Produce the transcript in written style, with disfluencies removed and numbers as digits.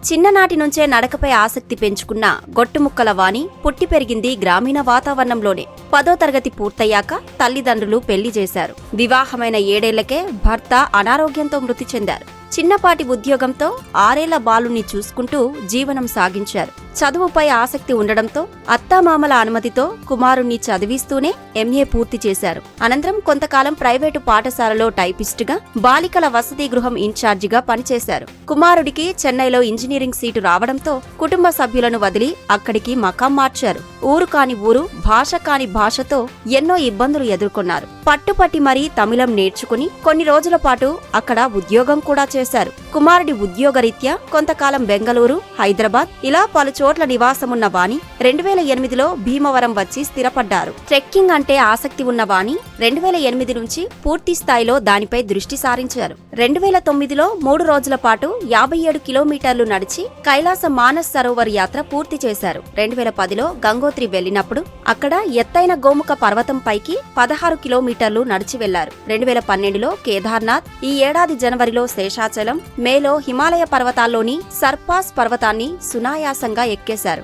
చిన్ననాటి నుంచే నడకపై ఆసక్తి పెంచుకున్న గొట్టుముక్కల వాణి పుట్టి పెరిగింది గ్రామీణ వాతావరణంలోనే. 10వ తరగతి పూర్తయ్యాక తల్లిదండ్రులు పెళ్లి చేశారు. వివాహమైన 7 ఏళ్లకే భర్త అనారోగ్యంతో మృతి చెందారు. చిన్నపాటి ఉద్యోగంతో 6 ఏళ్ల బాలుని చూసుకుంటూ జీవనం సాగించారు. చదువుపై ఆసక్తి ఉండడంతో అత్తామామల అనుమతితో కుమారుణ్ణి చదివిస్తూనే ఎంఏ పూర్తి చేశారు. అనంతరం కొంతకాలం ప్రైవేటు పాఠశాలలో టైపిస్టుగా, బాలికల వసతి గృహం ఇన్ఛార్జిగా పనిచేశారు. కుమారుడికి చెన్నైలో ఇంజనీరింగ్ సీటు రావడంతో కుటుంబ సభ్యులను వదిలి అక్కడికి మకాం మార్చారు. ఊరు కాని ఊరు, భాష కాని భాషతో ఎన్నో ఇబ్బందులు ఎదుర్కొన్నారు. పట్టుపట్టి మరీ తమిళం నేర్చుకుని కొన్ని రోజుల పాటు అక్కడ ఉద్యోగం కూడా చేశారు. కుమారుడి ఉద్యోగరీత్యా కొంతకాలం బెంగళూరు, హైదరాబాద్ ఇలా పలు చోట్ల నివాసమున్న వాణి 2008లో భీమవరం వచ్చి స్థిరపడ్డారు. ట్రెక్కింగ్ అంటే ఆసక్తి ఉన్న వాణి 2008 నుంచి పూర్తి స్థాయిలో దానిపై దృష్టి సారించారు. 2009లో 3 రోజుల పాటు 57 కిలోమీటర్లు నడిచి కైలాస మానస్ సరోవర్ యాత్ర పూర్తి చేశారు. 2010లో గంగోత్రి వెళ్లినప్పుడు అక్కడ ఎత్తైన గోముఖ పర్వతం పైకి 16 కిలోమీటర్లు నడిచి వెళ్లారు. 2012లో కేదార్నాథ్, ఈ ఏడాది జనవరిలో శేషాచలం, మేలో హిమాలయ పర్వతాల్లోని సర్పాస్ పర్వతాన్ని సునాయాసంగా ఎక్కేశారు.